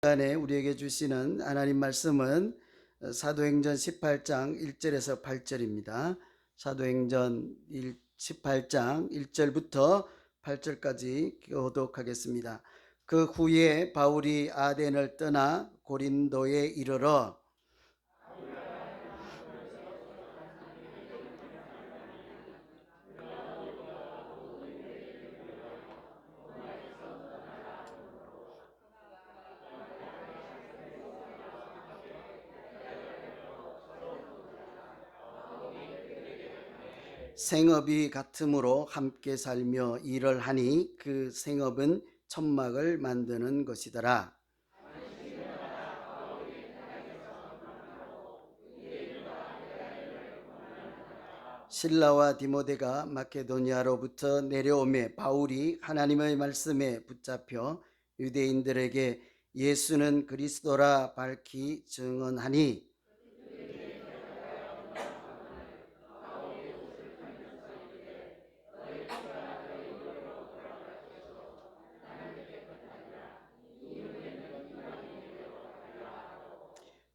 시간에 우리에게 주시는 하나님 말씀은 사도행전 18장 1절에서 8절입니다. 사도행전 18장 1절부터 8절까지 교독하겠습니다. 그 후에 바울이 아덴을 떠나 고린도에 이르러 생업이 같으므로 함께 살며 일을 하니 그 생업은 천막을 만드는 것이더라. 실라와 디모데가 마케도니아로부터 내려오매 바울이 하나님의 말씀에 붙잡혀 유대인들에게 예수는 그리스도라 밝히 증언하니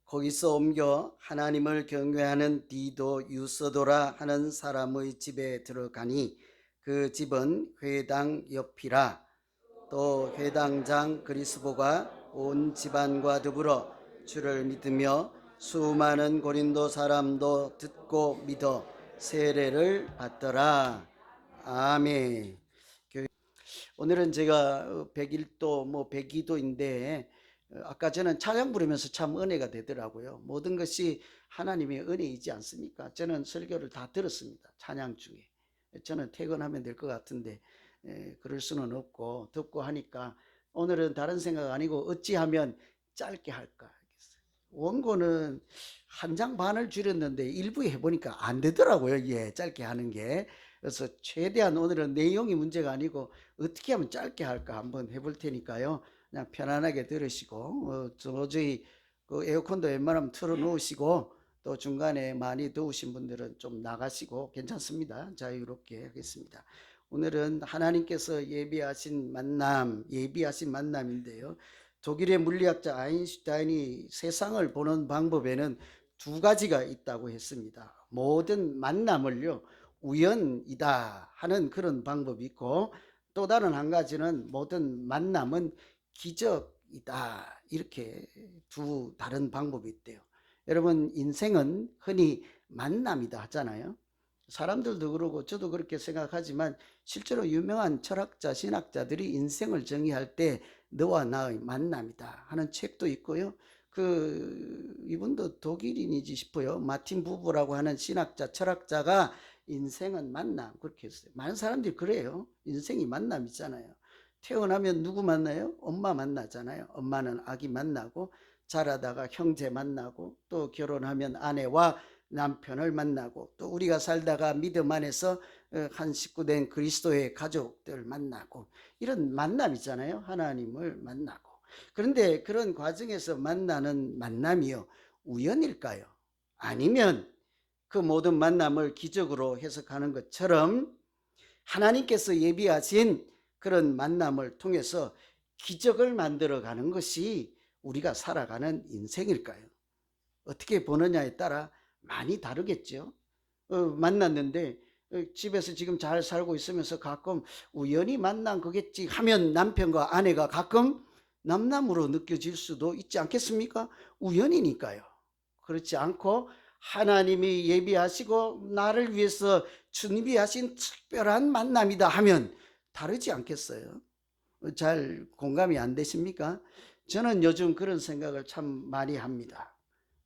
거기서 옮겨 하나님을 경외하는 디도 유서도라 하는 사람의 집에 들어가니 그 집은 회당 옆이라. 또 회당장 그리스보가 온 집안과 더불어 주를 믿으며 수많은 고린도 사람도 듣고 믿어 세례를 받더라. 아멘. 오늘은 제가 100일도 뭐 102도인데 아까 저는 찬양 부르면서 참 은혜가 되더라고요. 모든 것이 하나님의 은혜이지 않습니까? 저는 설교를 다 들었습니다. 찬양 중에. 저는 퇴근하면 될 것 같은데 그럴 수는 없고 듣고 하니까 오늘은 다른 생각 아니고 어찌하면 짧게 할까. 원고는 한 장 반을 줄였는데 일부 해보니까 안 되더라고요. 예, 짧게 하는 게. 그래서 최대한 오늘은 내용이 문제가 아니고 어떻게 하면 짧게 할까 한번 해볼 테니까요. 그냥 편안하게 들으시고 도저히 그 에어컨도 웬만하면 틀어 놓으시고 또 중간에 많이 더우신 분들은 좀 나가시고 괜찮습니다. 자유롭게 하겠습니다. 오늘은 하나님께서 예비하신 만남인데요. 독일의 물리학자 아인슈타인이 세상을 보는 방법에는 두 가지가 있다고 했습니다. 모든 만남을요, 우연이다 하는 그런 방법이 있고 또 다른 한 가지는 모든 만남은 기적이다. 이렇게 두 다른 방법이 있대요. 여러분, 인생은 흔히 만남이다 하잖아요. 사람들도 그러고 저도 그렇게 생각하지만 실제로 유명한 철학자, 신학자들이 인생을 정의할 때 너와 나의 만남이다 하는 책도 있고요. 이분도 독일인이지 싶어요. 마틴 부부라고 하는 신학자, 철학자가 인생은 만남 그렇게 했어요. 많은 사람들이 그래요. 인생이 만남이잖아요. 태어나면 누구 만나요? 엄마 만나잖아요. 엄마는 아기 만나고 자라다가 형제 만나고 또 결혼하면 아내와 남편을 만나고 또 우리가 살다가 믿음 안에서 한 식구 된 그리스도의 가족들 만나고 이런 만남이잖아요. 하나님을 만나고. 그런데 그런 과정에서 만나는 만남이요, 우연일까요? 아니면 그 모든 만남을 기적으로 해석하는 것처럼 하나님께서 예비하신 그런 만남을 통해서 기적을 만들어가는 것이 우리가 살아가는 인생일까요? 어떻게 보느냐에 따라 많이 다르겠죠. 만났는데 집에서 지금 잘 살고 있으면서 가끔 우연히 만난 거겠지 하면 남편과 아내가 가끔 남남으로 느껴질 수도 있지 않겠습니까? 우연이니까요. 그렇지 않고 하나님이 예비하시고 나를 위해서 준비하신 특별한 만남이다 하면 다르지 않겠어요? 잘 공감이 안 되십니까? 저는 요즘 그런 생각을 참 많이 합니다.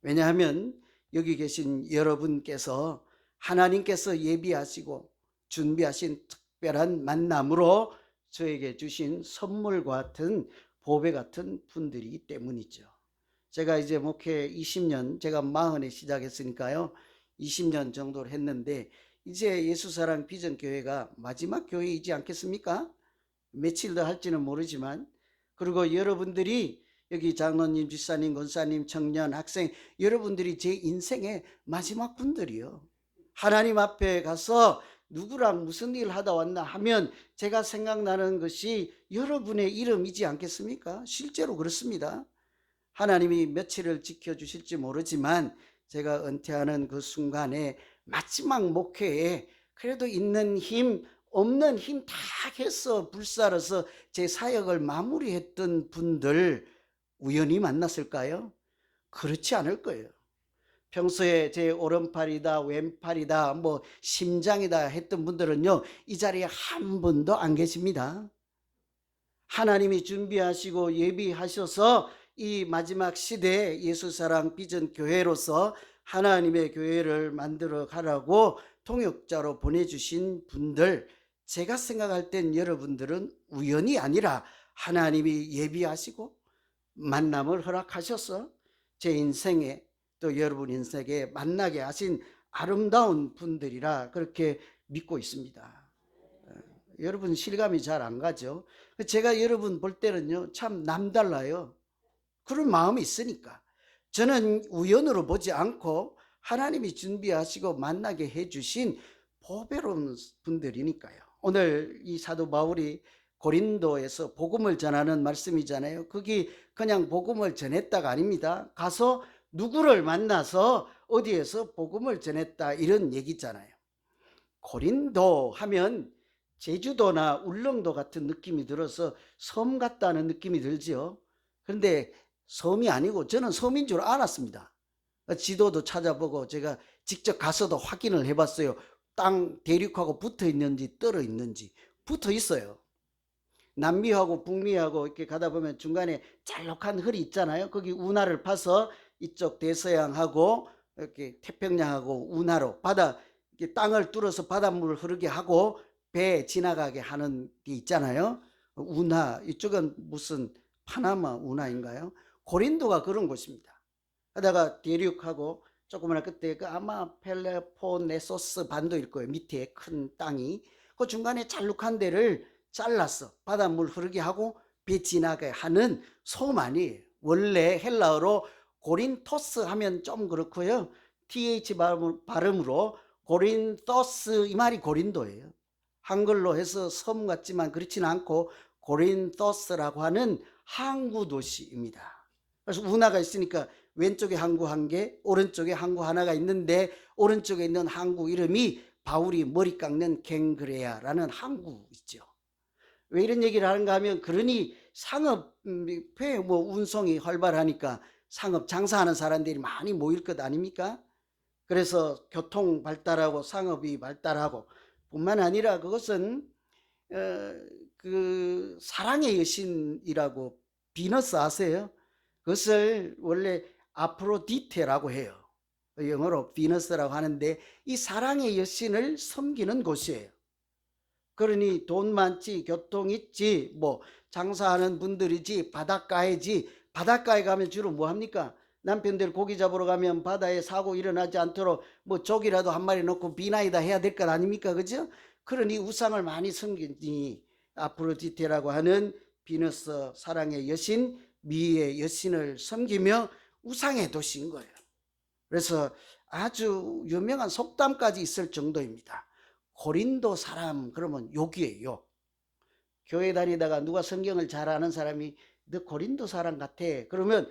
왜냐하면 여기 계신 여러분께서 하나님께서 예비하시고 준비하신 특별한 만남으로 저에게 주신 선물 같은 보배 같은 분들이기 때문이죠. 제가 이제 목회 20년, 제가 40에 시작했으니까요. 20년 정도를 했는데 이제 예수사랑 비전교회가 마지막 교회이지 않겠습니까? 며칠 더 할지는 모르지만, 그리고 여러분들이 여기 장로님, 집사님, 권사님, 청년, 학생, 여러분들이 제 인생의 마지막 분들이요. 하나님 앞에 가서 누구랑 무슨 일 하다 왔나 하면 제가 생각나는 것이 여러분의 이름이지 않겠습니까? 실제로 그렇습니다. 하나님이 며칠을 지켜주실지 모르지만 제가 은퇴하는 그 순간에 마지막 목회에 그래도 있는 힘 없는 힘 다 해서 불살아서 제 사역을 마무리했던 분들 우연히 만났을까요? 그렇지 않을 거예요. 평소에 제 오른팔이다 왼팔이다 뭐 심장이다 했던 분들은요 이 자리에 한 분도 안 계십니다. 하나님이 준비하시고 예비하셔서 이 마지막 시대에 예수사랑 비전 교회로서 하나님의 교회를 만들어 가라고 통역자로 보내주신 분들, 제가 생각할 땐 여러분들은 우연이 아니라 하나님이 예비하시고 만남을 허락하셔서 제 인생에 또 여러분 인생에 만나게 하신 아름다운 분들이라 그렇게 믿고 있습니다. 여러분 실감이 잘 안 가죠? 제가 여러분 볼 때는요 참 남달라요. 그런 마음이 있으니까 저는 우연으로 보지 않고 하나님이 준비하시고 만나게 해주신 보배로운 분들이니까요. 오늘 이 사도 바울이 고린도에서 복음을 전하는 말씀이잖아요. 거기 그냥 복음을 전했다가 아닙니다. 가서 누구를 만나서 어디에서 복음을 전했다 이런 얘기잖아요. 고린도 하면 제주도나 울릉도 같은 느낌이 들어서 섬 같다는 느낌이 들지요. 그런데 섬이 아니고 저는 섬인 줄 알았습니다. 지도도 찾아보고 제가 직접 가서도 확인을 해봤어요. 땅 대륙하고 붙어 있는지 떨어 있는지. 붙어 있어요. 남미하고 북미하고 이렇게 가다 보면 중간에 잘록한 헐이 있잖아요. 거기 운하를 파서 이쪽 대서양하고 이렇게 태평양하고 운하로 바다 이렇게 땅을 뚫어서 바닷물을 흐르게 하고 배 지나가게 하는 게 있잖아요. 운하, 이쪽은 무슨 파나마 운하인가요? 고린도가 그런 곳입니다. 하다가 대륙하고 조그마한 그때 그 아마 펠레포네소스 반도일 거예요. 밑에 큰 땅이 그 중간에 잘룩한 데를 잘라서 바닷물 흐르게 하고 배 지나게 하는 섬 아니에요. 원래 헬라어로 고린토스 하면 좀 그렇고요. TH 발음으로 고린토스 이 말이 고린도예요. 한글로 해서 섬 같지만 그렇지는 않고 고린토스라고 하는 항구 도시입니다. 그래서 운하가 있으니까 왼쪽에 항구 한 개, 오른쪽에 항구 하나가 있는데 오른쪽에 있는 항구 이름이 바울이 머리 깎는 갱그레아라는 항구 있죠. 왜 이런 얘기를 하는가 하면 그러니 상업에 뭐 운송이 활발하니까 상업 장사하는 사람들이 많이 모일 것 아닙니까? 그래서 교통 발달하고 상업이 발달하고 뿐만 아니라 그것은 그 사랑의 여신이라고 비너스 아세요? 그것을 원래 아프로디테라고 해요. 영어로 비너스라고 하는데 이 사랑의 여신을 섬기는 곳이에요. 그러니 돈 많지 교통 있지 뭐 장사하는 분들이지 바닷가에지 바닷가에 가면 주로 뭐 합니까? 남편들 고기 잡으러 가면 바다에 사고 일어나지 않도록 뭐 조기라도 한 마리 넣고 비나이다 해야 될 것 아닙니까? 그죠? 그러니 우상을 많이 섬기니 아프로디테라고 하는 비너스 사랑의 여신 미의 여신을 섬기며 우상의 도시인 거예요. 그래서 아주 유명한 속담까지 있을 정도입니다. 고린도 사람 그러면 욕이에요. 교회 다니다가 누가 성경을 잘 아는 사람이 너 고린도 사람 같아 그러면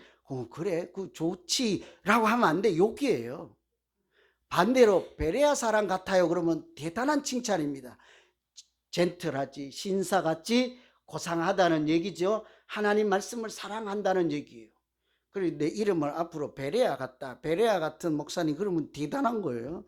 그래 그 좋지라고 하면 안 돼. 욕이에요. 반대로 베레아 사람 같아요 그러면 대단한 칭찬입니다. 젠틀하지 신사같이 고상하다는 얘기죠. 하나님 말씀을 사랑한다는 얘기예요. 그리고 내 이름을 앞으로 베레아 같다 베레아 같은 목사님 그러면 대단한 거예요.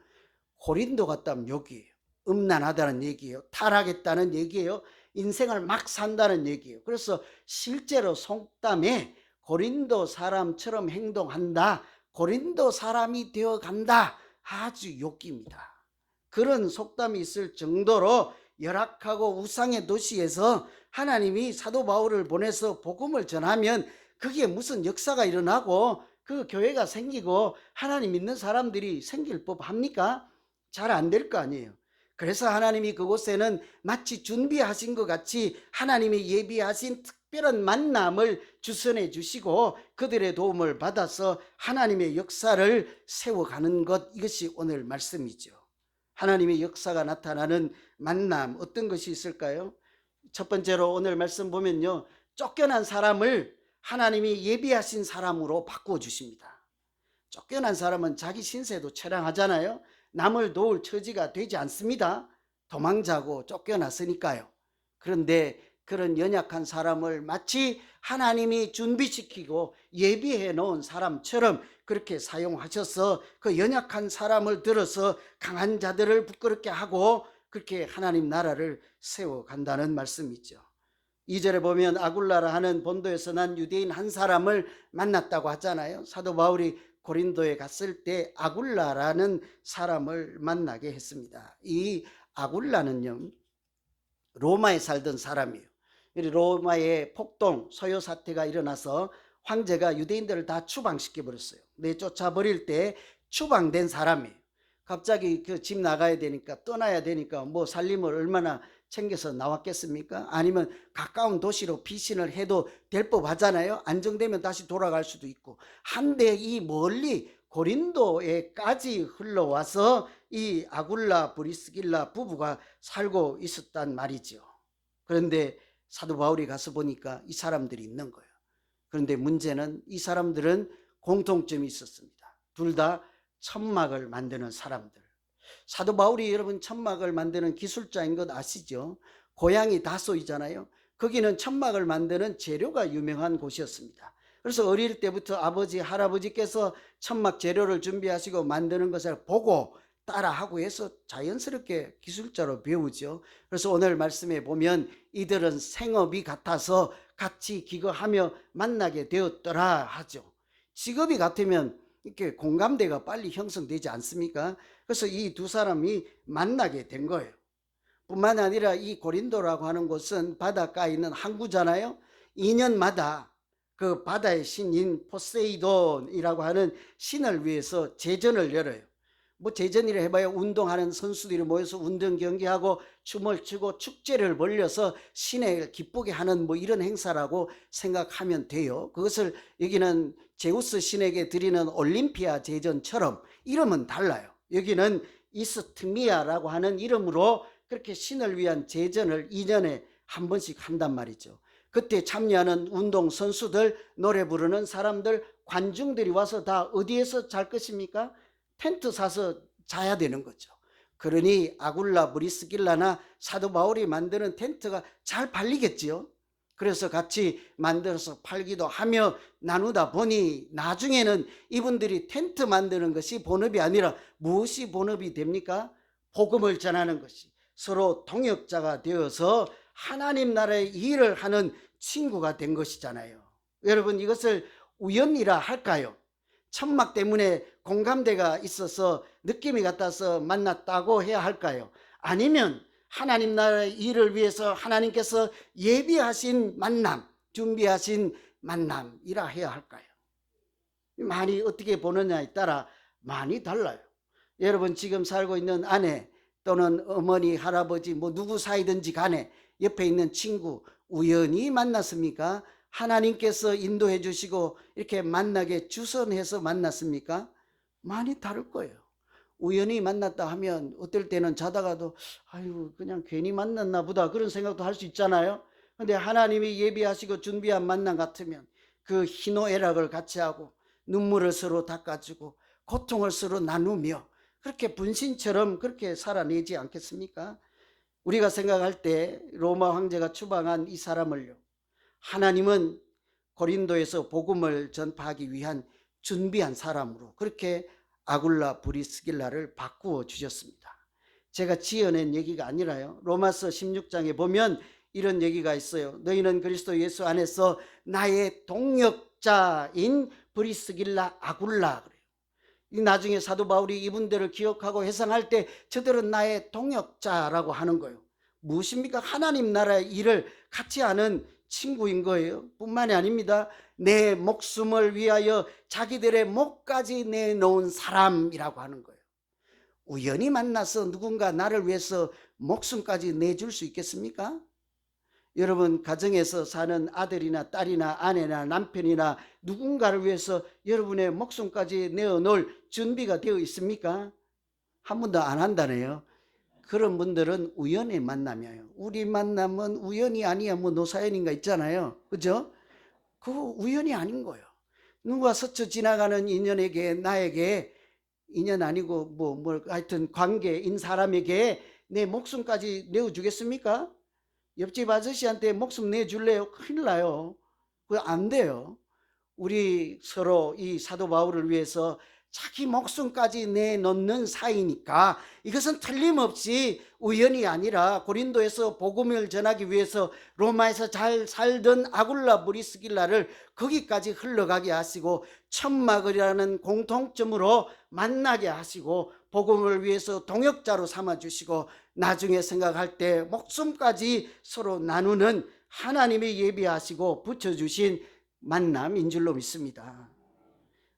고린도 같다면 욕이에요. 음란하다는 얘기예요. 타락했다는 얘기예요. 인생을 막 산다는 얘기예요. 그래서 실제로 속담에 고린도 사람처럼 행동한다. 고린도 사람이 되어간다. 아주 욕입니다. 그런 속담이 있을 정도로 열악하고 우상의 도시에서 하나님이 사도 바울을 보내서 복음을 전하면 그게 무슨 역사가 일어나고 그 교회가 생기고 하나님 믿는 사람들이 생길 법합니까? 잘 안 될 거 아니에요. 그래서 하나님이 그곳에는 마치 준비하신 것 같이 하나님이 예비하신 특별한 만남을 주선해 주시고 그들의 도움을 받아서 하나님의 역사를 세워가는 것, 이것이 오늘 말씀이죠. 하나님의 역사가 나타나는 만남, 어떤 것이 있을까요? 첫 번째로 오늘 말씀 보면요, 쫓겨난 사람을 하나님이 예비하신 사람으로 바꾸어 주십니다. 쫓겨난 사람은 자기 신세도 처량하잖아요. 남을 도울 처지가 되지 않습니다. 도망자고 쫓겨났으니까요. 그런데 그런 연약한 사람을 마치 하나님이 준비시키고 예비해 놓은 사람처럼 그렇게 사용하셔서 그 연약한 사람을 들어서 강한 자들을 부끄럽게 하고 그렇게 하나님 나라를 세워간다는 말씀이죠. 2절에 보면 아굴라라 하는 본도에서 난 유대인 한 사람을 만났다고 하잖아요. 사도 바울이 고린도에 갔을 때 아굴라라는 사람을 만나게 했습니다. 이 아굴라는요, 로마에 살던 사람이에요. 로마의 폭동, 소요 사태가 일어나서 황제가 유대인들을 다 추방시켜 버렸어요. 내쫓아 버릴 때 추방된 사람이에요. 갑자기 그 집 나가야 되니까, 떠나야 되니까 뭐 살림을 얼마나 챙겨서 나왔겠습니까? 아니면 가까운 도시로 피신을 해도 될 법하잖아요. 안정되면 다시 돌아갈 수도 있고. 한데 이 멀리 고린도에까지 흘러와서 이 아굴라 브리스길라 부부가 살고 있었단 말이죠. 그런데 사도 바울이 가서 보니까 이 사람들이 있는 거예요. 그런데 문제는 이 사람들은 공통점이 있었습니다. 둘 다 천막을 만드는 사람들. 사도 바울이 여러분 천막을 만드는 기술자인 것 아시죠? 고향이 다소이잖아요. 거기는 천막을 만드는 재료가 유명한 곳이었습니다. 그래서 어릴 때부터 아버지, 할아버지께서 천막 재료를 준비하시고 만드는 것을 보고 따라하고 해서 자연스럽게 기술자로 배우죠. 그래서 오늘 말씀에 보면 이들은 생업이 같아서 같이 기거하며 만나게 되었더라 하죠. 직업이 같으면 이렇게 공감대가 빨리 형성되지 않습니까? 그래서 이 두 사람이 만나게 된 거예요. 뿐만 아니라 이 고린도라고 하는 곳은 바닷가에 있는 항구잖아요. 2년마다 그 바다의 신인 포세이돈이라고 하는 신을 위해서 제전을 열어요. 뭐 제전이라 해봐야 운동하는 선수들이 모여서 운동 경기하고 춤을 추고 축제를 벌려서 신을 기쁘게 하는 뭐 이런 행사라고 생각하면 돼요. 그것을 여기는 제우스 신에게 드리는 올림피아 제전처럼 이름은 달라요. 여기는 이스트미아라고 하는 이름으로 그렇게 신을 위한 제전을 2년에 한 번씩 한단 말이죠. 그때 참여하는 운동 선수들, 노래 부르는 사람들, 관중들이 와서 다 어디에서 잘 것입니까? 텐트 사서 자야 되는 거죠. 그러니 아굴라 브리스길라나 사도 바울이 만드는 텐트가 잘 팔리겠지요. 그래서 같이 만들어서 팔기도 하며 나누다 보니 나중에는 이분들이 텐트 만드는 것이 본업이 아니라 무엇이 본업이 됩니까? 복음을 전하는 것이, 서로 동역자가 되어서 하나님 나라의 일을 하는 친구가 된 것이잖아요. 여러분, 이것을 우연이라 할까요? 천막 때문에 공감대가 있어서 느낌이 같아서 만났다고 해야 할까요? 아니면 하나님 나라의 일을 위해서 하나님께서 예비하신 만남, 준비하신 만남이라 해야 할까요? 많이 어떻게 보느냐에 따라 많이 달라요. 여러분, 지금 살고 있는 아내 또는 어머니, 할아버지 뭐 누구 사이든지 간에 옆에 있는 친구 우연히 만났습니까? 하나님께서 인도해 주시고 이렇게 만나게 주선해서 만났습니까? 많이 다를 거예요. 우연히 만났다 하면 어떨 때는 자다가도 아유 그냥 괜히 만났나 보다 그런 생각도 할 수 있잖아요. 근데 하나님이 예비하시고 준비한 만남 같으면 그 희노애락을 같이 하고 눈물을 서로 닦아주고 고통을 서로 나누며 그렇게 분신처럼 그렇게 살아내지 않겠습니까? 우리가 생각할 때 로마 황제가 추방한 이 사람을요, 하나님은 고린도에서 복음을 전파하기 위한 준비한 사람으로 그렇게 아굴라 브리스길라를 바꾸어 주셨습니다. 제가 지어낸 얘기가 아니라요. 로마서 16장에 보면 이런 얘기가 있어요. 너희는 그리스도 예수 안에서 나의 동역자인 브리스길라 아굴라 그래요. 나중에 사도 바울이 이분들을 기억하고 회상할 때 저들은 나의 동역자라고 하는 거예요. 무엇입니까? 하나님 나라의 일을 같이 하는 친구인 거예요. 뿐만이 아닙니다. 내 목숨을 위하여 자기들의 목까지 내놓은 사람이라고 하는 거예요. 우연히 만나서 누군가 나를 위해서 목숨까지 내줄 수 있겠습니까? 여러분, 가정에서 사는 아들이나 딸이나 아내나 남편이나 누군가를 위해서 여러분의 목숨까지 내어놓을 준비가 되어 있습니까? 한 번도 안 한다네요. 그런 분들은 우연의 만남이에요. 우리 만남은 우연이 아니야 뭐 노사연인가 있잖아요. 그죠? 그거 우연이 아닌 거예요. 누가 스쳐 지나가는 인연에게, 나에게, 인연 아니고 뭐 하여튼 관계인 사람에게 내 목숨까지 내어주겠습니까? 옆집 아저씨한테 목숨 내줄래요? 큰일 나요. 그거 안 돼요. 우리 서로 이 사도 바울을 위해서 자기 목숨까지 내놓는 사이니까 이것은 틀림없이 우연이 아니라 고린도에서 복음을 전하기 위해서 로마에서 잘 살던 아굴라 브리스길라를 거기까지 흘러가게 하시고 천막이라는 공통점으로 만나게 하시고 복음을 위해서 동역자로 삼아주시고 나중에 생각할 때 목숨까지 서로 나누는 하나님이 예비하시고 붙여주신 만남인 줄로 믿습니다.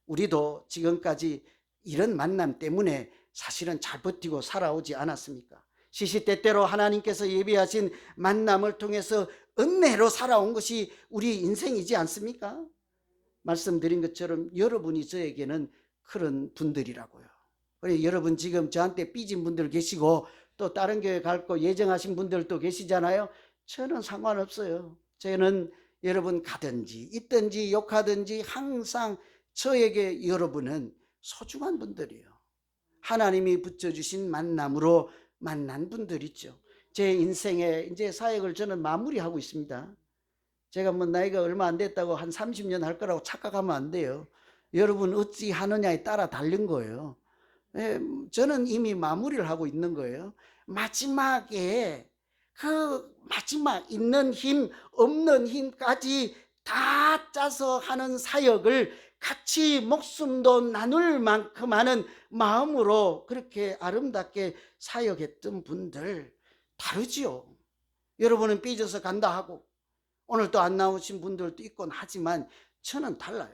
우리도 지금까지 이런 만남 때문에 사실은 잘 버티고 살아오지 않았습니까? 시시때때로 하나님께서 예비하신 만남을 통해서 은혜로 살아온 것이 우리 인생이지 않습니까? 말씀드린 것처럼 여러분이 저에게는 그런 분들이라고요. 그래, 여러분 지금 저한테 삐진 분들 계시고 또 다른 교회 갈 거 예정하신 분들도 계시잖아요. 저는 상관없어요. 저는 여러분 가든지 있든지 욕하든지 항상 저에게 여러분은 소중한 분들이에요. 하나님이 붙여주신 만남으로 만난 분들이죠. 제 인생에 이제 사역을 저는 마무리하고 있습니다. 제가 뭐 나이가 얼마 안 됐다고 한 30년 할 거라고 착각하면 안 돼요. 여러분 어찌 하느냐에 따라 다른 거예요. 저는 이미 마무리를 하고 있는 거예요. 마지막에 그 마지막 있는 힘 없는 힘까지 다 짜서 하는 사역을 같이 목숨도 나눌 만큼 하는 마음으로 그렇게 아름답게 사역했던 분들 다르지요. 여러분은 삐져서 간다 하고 오늘 또 안 나오신 분들도 있곤 하지만 저는 달라요.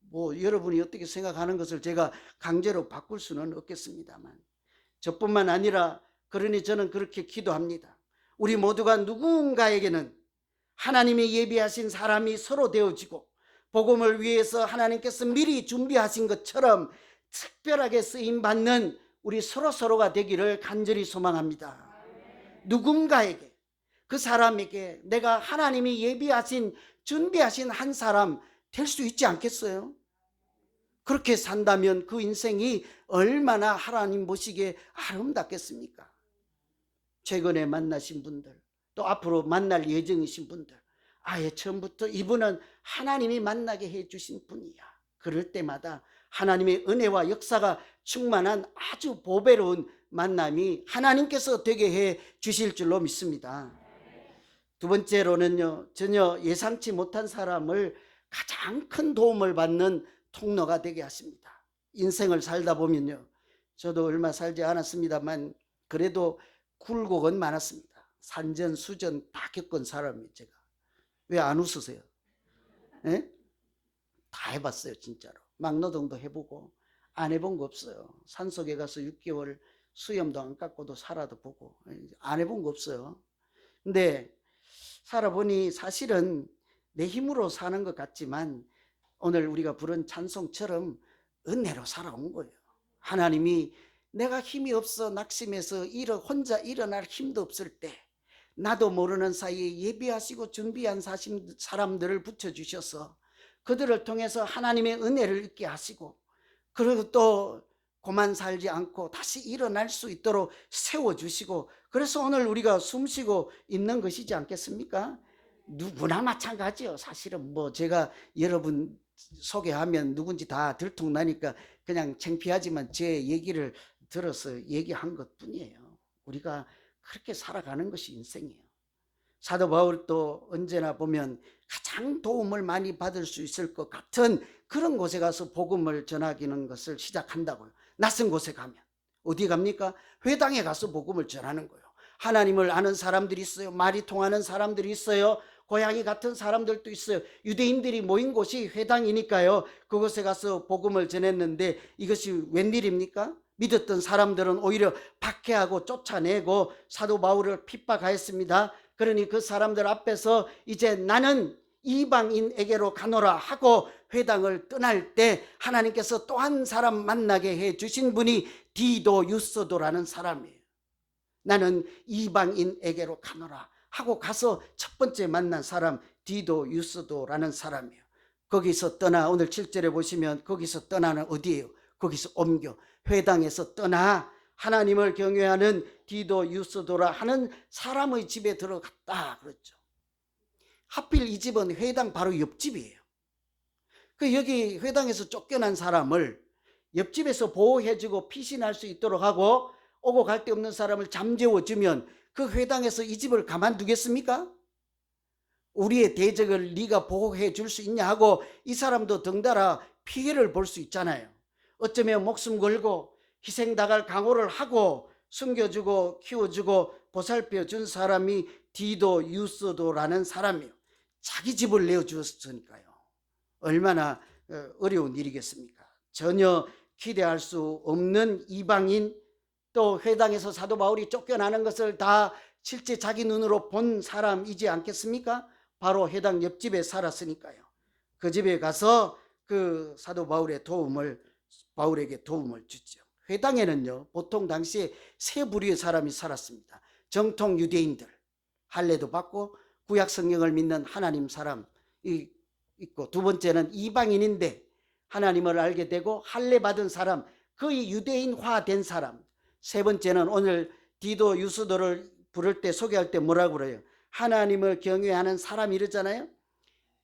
뭐 여러분이 어떻게 생각하는 것을 제가 강제로 바꿀 수는 없겠습니다만 저뿐만 아니라 그러니 저는 그렇게 기도합니다. 우리 모두가 누군가에게는 하나님이 예비하신 사람이 서로 되어지고 복음을 위해서 하나님께서 미리 준비하신 것처럼 특별하게 쓰임받는 우리 서로가 되기를 간절히 소망합니다. 누군가에게 그 사람에게 내가 하나님이 예비하신 준비하신 한 사람 될 수 있지 않겠어요? 그렇게 산다면 그 인생이 얼마나 하나님 보시기에 아름답겠습니까? 최근에 만나신 분들 또 앞으로 만날 예정이신 분들 아예 처음부터 이분은 하나님이 만나게 해주신 분이야. 그럴 때마다 하나님의 은혜와 역사가 충만한 아주 보배로운 만남이 하나님께서 되게 해 주실 줄로 믿습니다. 두 번째로는요, 전혀 예상치 못한 사람을 가장 큰 도움을 받는 통로가 되게 하십니다. 인생을 살다 보면요, 저도 얼마 살지 않았습니다만 그래도 굴곡은 많았습니다. 산전수전 다 겪은 사람이 제가. 왜 안 웃으세요? 예? 다 해봤어요, 진짜로. 막노동도 해보고 안 해본 거 없어요. 산속에 가서 6개월 수염도 안 깎고도 살아도 보고 안 해본 거 없어요. 근데 살아보니 사실은 내 힘으로 사는 것 같지만 오늘 우리가 부른 찬송처럼 은혜로 살아온 거예요. 하나님이 내가 힘이 없어 낙심해서 혼자 일어날 힘도 없을 때 나도 모르는 사이에 예비하시고 준비한 사람들을 붙여주셔서 그들을 통해서 하나님의 은혜를 있게 하시고 그리고 또 고만 살지 않고 다시 일어날 수 있도록 세워주시고 그래서 오늘 우리가 숨쉬고 있는 것이지 않겠습니까? 누구나 마찬가지요. 사실은 뭐 제가 여러분 소개하면 누군지 다 들통나니까 그냥 창피하지만 제 얘기를 들어서 얘기한 것뿐이에요. 우리가 그렇게 살아가는 것이 인생이에요. 사도 바울도 언제나 보면 가장 도움을 많이 받을 수 있을 것 같은 그런 곳에 가서 복음을 전하기는 것을 시작한다고요. 낯선 곳에 가면 어디 갑니까? 회당에 가서 복음을 전하는 거예요. 하나님을 아는 사람들이 있어요. 말이 통하는 사람들이 있어요. 고향이 같은 사람들도 있어요. 유대인들이 모인 곳이 회당이니까요. 그곳에 가서 복음을 전했는데 이것이 웬일입니까? 믿었던 사람들은 오히려 박해하고 쫓아내고 사도 바울을 핍박하였습니다. 그러니 그 사람들 앞에서 이제 나는 이방인에게로 가노라 하고 회당을 떠날 때 하나님께서 또 한 사람 만나게 해 주신 분이 디도 유스도라는 사람이에요. 나는 이방인에게로 가노라 하고 가서 첫 번째 만난 사람 디도 유스도라는 사람이에요. 거기서 떠나, 오늘 7절에 보시면 거기서 떠나는 어디예요? 거기서 옮겨 회당에서 떠나 하나님을 경외하는 디도 유스도라 하는 사람의 집에 들어갔다 그랬죠. 하필 이 집은 회당 바로 옆집이에요. 여기 회당에서 쫓겨난 사람을 옆집에서 보호해주고 피신할 수 있도록 하고 오고 갈 데 없는 사람을 잠재워주면 그 회당에서 이 집을 가만두겠습니까? 우리의 대적을 네가 보호해 줄 수 있냐 하고 이 사람도 덩달아 피해를 볼 수 있잖아요. 어쩌면 목숨 걸고 희생당할 각오를 하고 숨겨주고 키워주고 보살펴 준 사람이 디도 유스도라는 사람이요. 자기 집을 내어주었으니까요. 얼마나 어려운 일이겠습니까? 전혀 기대할 수 없는 이방인, 또 회당에서 사도 바울이 쫓겨나는 것을 다 실제 자기 눈으로 본 사람이지 않겠습니까? 바로 회당 옆집에 살았으니까요. 그 집에 가서 그 사도 바울에게 도움을 주죠. 회당에는요, 보통 당시에 세 부류의 사람이 살았습니다. 정통 유대인들, 할례도 받고 구약 성경을 믿는 하나님 사람이 있고, 두 번째는 이방인인데 하나님을 알게 되고 할례 받은 사람, 거의 유대인화된 사람. 세 번째는 오늘 디도 유스도를 부를 때 소개할 때 뭐라고 그래요? 하나님을 경외하는 사람 이러잖아요.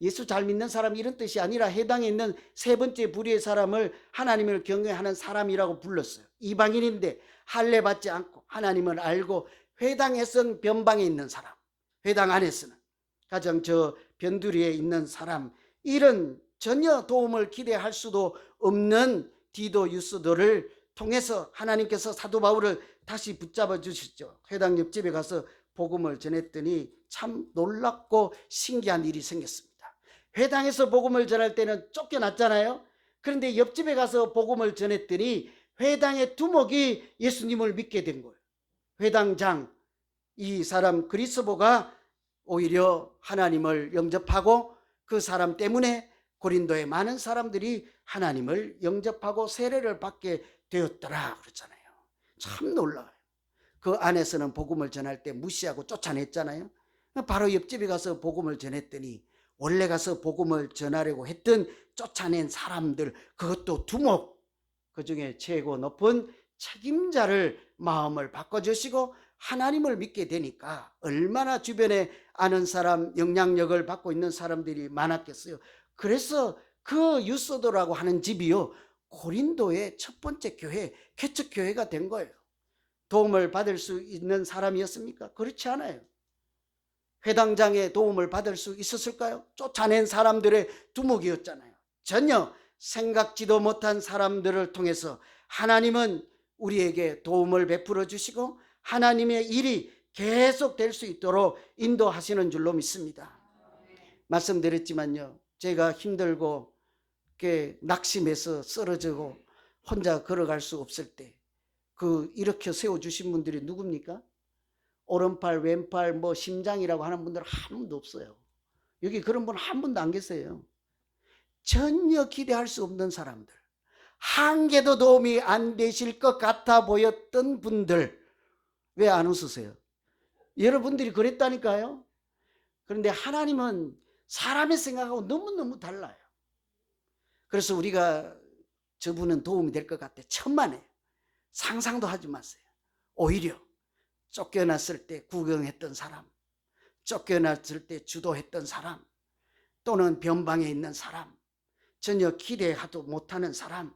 예수 잘 믿는 사람 이런 뜻이 아니라 해당에 있는 세 번째 부류의 사람을 하나님을 경외하는 사람이라고 불렀어요. 이방인인데 할례 받지 않고 하나님을 알고 회당에서는 변방에 있는 사람, 회당 안에서는 가장 저 변두리에 있는 사람, 이런 전혀 도움을 기대할 수도 없는 디도 유스도를 통해서 하나님께서 사도 바울을 다시 붙잡아 주셨죠. 회당 옆집에 가서 복음을 전했더니 참 놀랍고 신기한 일이 생겼습니다. 회당에서 복음을 전할 때는 쫓겨났잖아요. 그런데 옆집에 가서 복음을 전했더니 회당의 두목이 예수님을 믿게 된 거예요. 회당장, 이 사람 그리스도가 오히려 하나님을 영접하고 그 사람 때문에 고린도의 많은 사람들이 하나님을 영접하고 세례를 받게 되었더라 그러잖아요. 참 놀라워요. 그 안에서는 복음을 전할 때 무시하고 쫓아냈잖아요. 바로 옆집에 가서 복음을 전했더니 원래 가서 복음을 전하려고 했던 쫓아낸 사람들, 그것도 두목, 그중에 최고 높은 책임자를 마음을 바꿔주시고 하나님을 믿게 되니까 얼마나 주변에 아는 사람, 영향력을 받고 있는 사람들이 많았겠어요. 그래서 그 유스도라고 하는 집이요, 고린도의 첫 번째 교회, 개척교회가 된 거예요. 도움을 받을 수 있는 사람이었습니까? 그렇지 않아요. 회당장의 도움을 받을 수 있었을까요? 쫓아낸 사람들의 두목이었잖아요. 전혀 생각지도 못한 사람들을 통해서 하나님은 우리에게 도움을 베풀어 주시고 하나님의 일이 계속 될 수 있도록 인도하시는 줄로 믿습니다. 말씀드렸지만요, 제가 힘들고 낙심해서 쓰러지고 혼자 걸어갈 수 없을 때 일으켜 세워주신 분들이 누굽니까? 오른팔, 왼팔, 심장이라고 하는 분들 한 분도 없어요. 여기 그런 분 한 분도 안 계세요. 전혀 기대할 수 없는 사람들, 한 개도 도움이 안 되실 것 같아 보였던 분들, 왜 안 웃으세요? 여러분들이 그랬다니까요. 그런데 하나님은 사람의 생각하고 너무너무 달라요. 그래서 우리가 저분은 도움이 될 것 같아 천만에 상상도 하지 마세요. 오히려 쫓겨났을 때 구경했던 사람, 쫓겨났을 때 주도했던 사람, 또는 변방에 있는 사람, 전혀 기대하도 못하는 사람,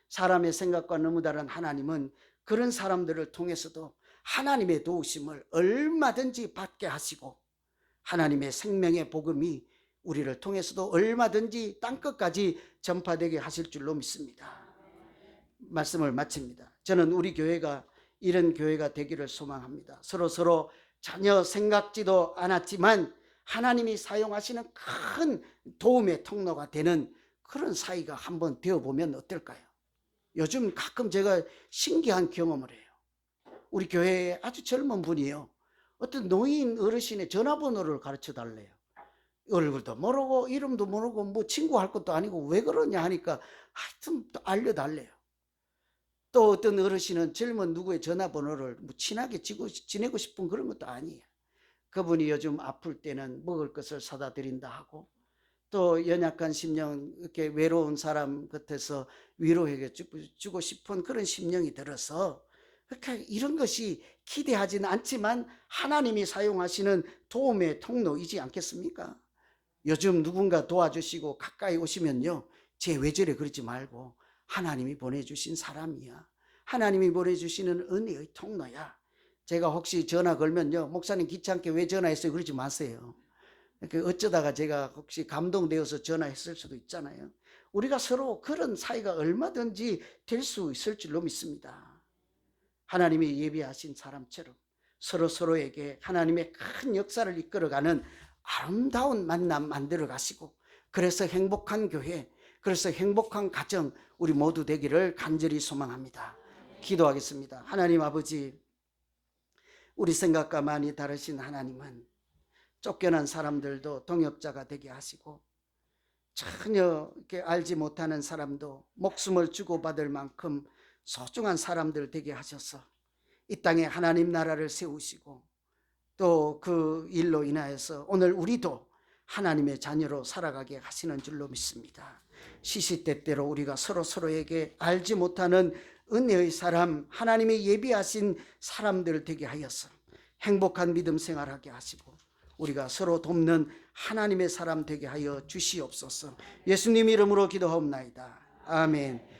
사람의 생각과 너무 다른 하나님은 그런 사람들을 통해서도 하나님의 도우심을 얼마든지 받게 하시고 하나님의 생명의 복음이 우리를 통해서도 얼마든지 땅끝까지 전파되게 하실 줄로 믿습니다. 말씀을 마칩니다. 저는 우리 교회가 이런 교회가 되기를 소망합니다. 서로 전혀 생각지도 않았지만 하나님이 사용하시는 큰 도움의 통로가 되는 그런 사이가 한번 되어보면 어떨까요? 요즘 가끔 제가 신기한 경험을 해요. 우리 교회에 아주 젊은 분이요, 어떤 노인 어르신의 전화번호를 가르쳐 달래요. 얼굴도 모르고 이름도 모르고 친구할 것도 아니고 왜 그러냐 하니까 하여튼 알려달래요. 또 어떤 어르신은 젊은 누구의 전화번호를 친하게 지내고 싶은 그런 것도 아니에요. 그분이 요즘 아플 때는 먹을 것을 사다 드린다 하고, 또 연약한 심령, 이렇게 외로운 사람 곁에서 위로해 주고 싶은 그런 심령이 들어서, 그러니까 이런 것이 기대하지는 않지만 하나님이 사용하시는 도움의 통로이지 않겠습니까? 요즘 누군가 도와주시고 가까이 오시면요, 쟤 왜 저래 그러지 말고 하나님이 보내주신 사람이야. 하나님이 보내주시는 은혜의 통로야. 제가 혹시 전화 걸면요, 목사님 귀찮게 왜 전화했어요 그러지 마세요. 어쩌다가 제가 혹시 감동되어서 전화했을 수도 있잖아요. 우리가 서로 그런 사이가 얼마든지 될 수 있을 줄로 믿습니다. 하나님이 예비하신 사람처럼 서로에게 하나님의 큰 역사를 이끌어가는 아름다운 만남 만들어 가시고, 그래서 행복한 교회, 그래서 행복한 가정 우리 모두 되기를 간절히 소망합니다. 기도하겠습니다. 하나님 아버지, 우리 생각과 많이 다르신 하나님은 쫓겨난 사람들도 동역자가 되게 하시고, 전혀 이렇게 알지 못하는 사람도 목숨을 주고받을 만큼 소중한 사람들 되게 하셔서 이 땅에 하나님 나라를 세우시고, 또 그 일로 인하여서 오늘 우리도 하나님의 자녀로 살아가게 하시는 줄로 믿습니다. 시시때때로 우리가 서로에게 알지 못하는 은혜의 사람, 하나님이 예비하신 사람들 되게 하여서 행복한 믿음 생활하게 하시고, 우리가 서로 돕는 하나님의 사람 되게 하여 주시옵소서. 예수님 이름으로 기도하옵나이다. 아멘.